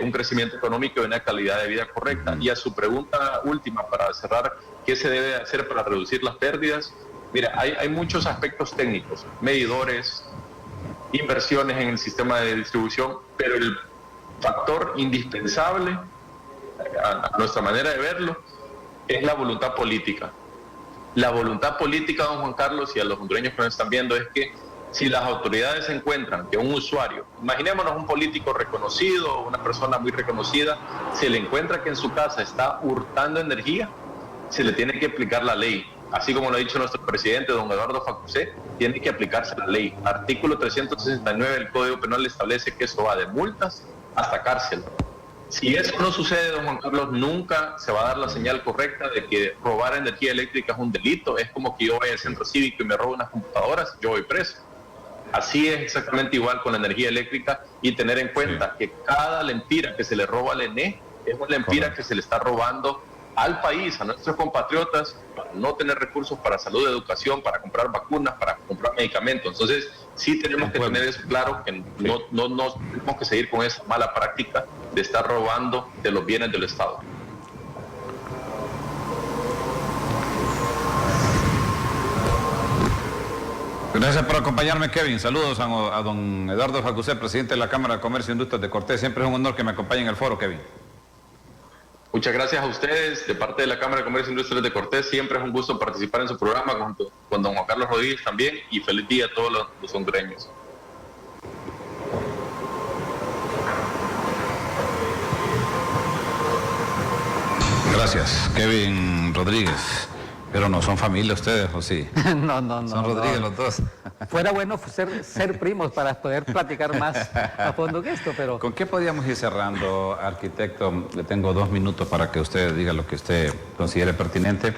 un crecimiento económico y una calidad de vida correcta. Y a su pregunta última, para cerrar, ¿qué se debe hacer para reducir las pérdidas? Mira, hay muchos aspectos técnicos, medidores, inversiones en el sistema de distribución, pero el factor indispensable, a nuestra manera de verlo, es la voluntad política. La voluntad política, don Juan Carlos, y a los hondureños que nos están viendo, es que si las autoridades encuentran que un usuario, imaginémonos un político reconocido, una persona muy reconocida, se le encuentra que en su casa está hurtando energía, se le tiene que aplicar la ley. Así como lo ha dicho nuestro presidente, don Eduardo Facusé, tiene que aplicarse la ley. Artículo 369 del Código Penal establece que eso va de multas hasta cárcel. Si eso no sucede, don Juan Carlos, nunca se va a dar la señal correcta de que robar energía eléctrica es un delito. Es como que yo vaya al centro cívico y me robo unas computadoras, yo voy preso. Así es exactamente igual con la energía eléctrica, y tener en cuenta que cada lempira que se le roba al ENE es una lempira que se le está robando al país, a nuestros compatriotas, para no tener recursos para salud, educación, para comprar vacunas, para comprar medicamentos. Entonces, sí tenemos que tener eso claro, que no tenemos que seguir con esa mala práctica de estar robando de los bienes del Estado. Gracias por acompañarme, Kevin. Saludos a don Eduardo Facusé, presidente de la Cámara de Comercio e Industrias de Cortés. Siempre es un honor que me acompañe en el foro, Kevin. Muchas gracias a ustedes, de parte de la Cámara de Comercio e Industrias de Cortés. Siempre es un gusto participar en su programa con don Juan Carlos Rodríguez también, y feliz día a todos los hondureños. Gracias, Kevin Rodríguez. Pero no son familia ustedes, ¿o sí? No. Son Rodríguez los dos. Fuera bueno ser primos para poder platicar más a fondo que esto, pero... ¿Con qué podríamos ir cerrando, arquitecto? Le tengo 2 minutos para que usted diga lo que usted considere pertinente.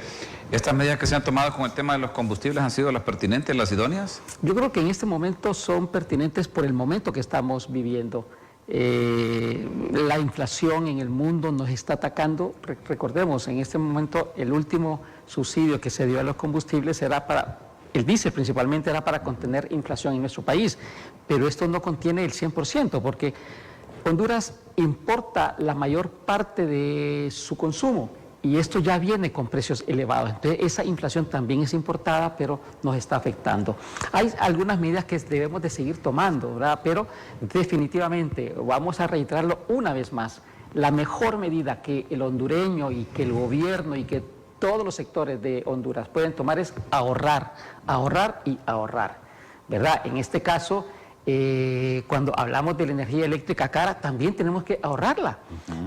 ¿Estas medidas que se han tomado con el tema de los combustibles han sido las pertinentes, las idóneas? Yo creo que en este momento son pertinentes por el momento que estamos viviendo. La inflación en el mundo nos está atacando. Recordemos, en este momento el último subsidio que se dio a los combustibles era para, el diésel principalmente, era para contener inflación en nuestro país, pero esto no contiene el 100%, porque Honduras importa la mayor parte de su consumo y esto ya viene con precios elevados. Entonces esa inflación también es importada, pero nos está afectando. Hay algunas medidas que debemos de seguir tomando, ¿verdad? Pero definitivamente, vamos a reiterarlo una vez más, la mejor medida que el hondureño y que el gobierno y que todos los sectores de Honduras pueden tomar es ahorrar, ahorrar y ahorrar, ¿verdad? En este caso, cuando hablamos de la energía eléctrica cara, también tenemos que ahorrarla.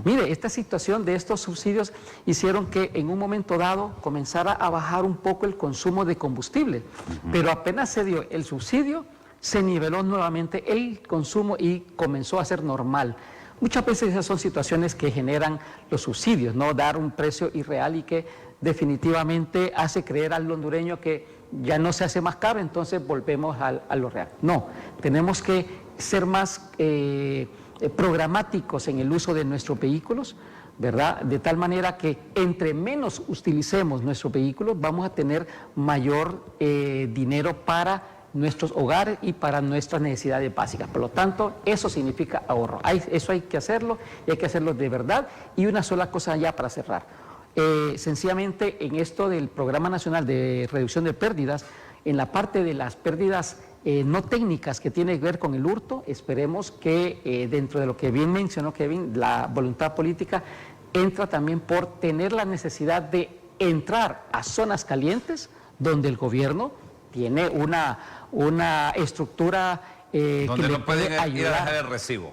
Mire, esta situación de estos subsidios hicieron que en un momento dado comenzara a bajar un poco el consumo de combustible, pero apenas se dio el subsidio, se niveló nuevamente el consumo y comenzó a ser normal. Muchas veces esas son situaciones que generan los subsidios, ¿no? Dar un precio irreal y que definitivamente hace creer al hondureño que ya no se hace más caro, entonces volvemos a lo real. No, tenemos que ser más programáticos en el uso de nuestros vehículos, ¿verdad? De tal manera que entre menos utilicemos nuestros vehículos, vamos a tener mayor dinero para nuestros hogares y para nuestras necesidades básicas. Por lo tanto, eso significa ahorro. Eso hay que hacerlo, y hay que hacerlo de verdad. Y una sola cosa ya para cerrar. Sencillamente, en esto del Programa Nacional de Reducción de Pérdidas, en la parte de las pérdidas no técnicas que tiene que ver con el hurto, esperemos que dentro de lo que bien mencionó Kevin, la voluntad política entra también por tener la necesidad de entrar a zonas calientes donde el gobierno tiene una estructura que donde le no pueden puede ir a dejar ayudar. el recibo.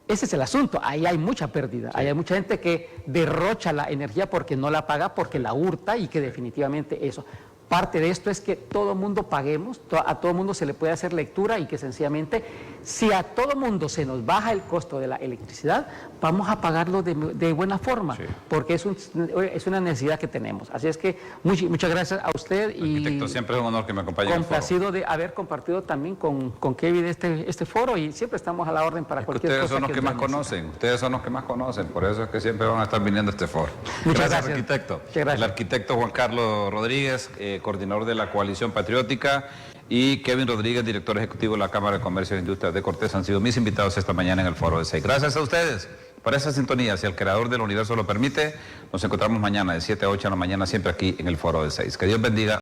Ese es el asunto, ahí hay mucha pérdida, ahí hay mucha gente que derrocha la energía porque no la paga, porque la hurta, y que definitivamente eso. Parte de esto es que todo mundo paguemos, a todo mundo se le puede hacer lectura, y que sencillamente, si a todo mundo se nos baja el costo de la electricidad, vamos a pagarlo de buena forma, porque es una necesidad que tenemos. Así es que muchas gracias a usted. Arquitecto, siempre es un honor que me acompañe en el foro. Complacido de haber compartido también con Kevin este foro, y siempre estamos a la orden para cualquier cosa. Ustedes son los que más conocen, ustedes son los que más conocen, por eso es que siempre van a estar viniendo a este foro. Muchas gracias, arquitecto. Muchas gracias. El arquitecto Juan Carlos Rodríguez, coordinador de la Coalición Patriótica, y Kevin Rodríguez, director ejecutivo de la Cámara de Comercio e Industrias de Cortés, han sido mis invitados esta mañana en el foro de 6. Gracias a ustedes por esa sintonía. Si el creador del universo lo permite, nos encontramos mañana de 7 a 8 de la mañana, siempre aquí en el foro de 6. Que Dios bendiga.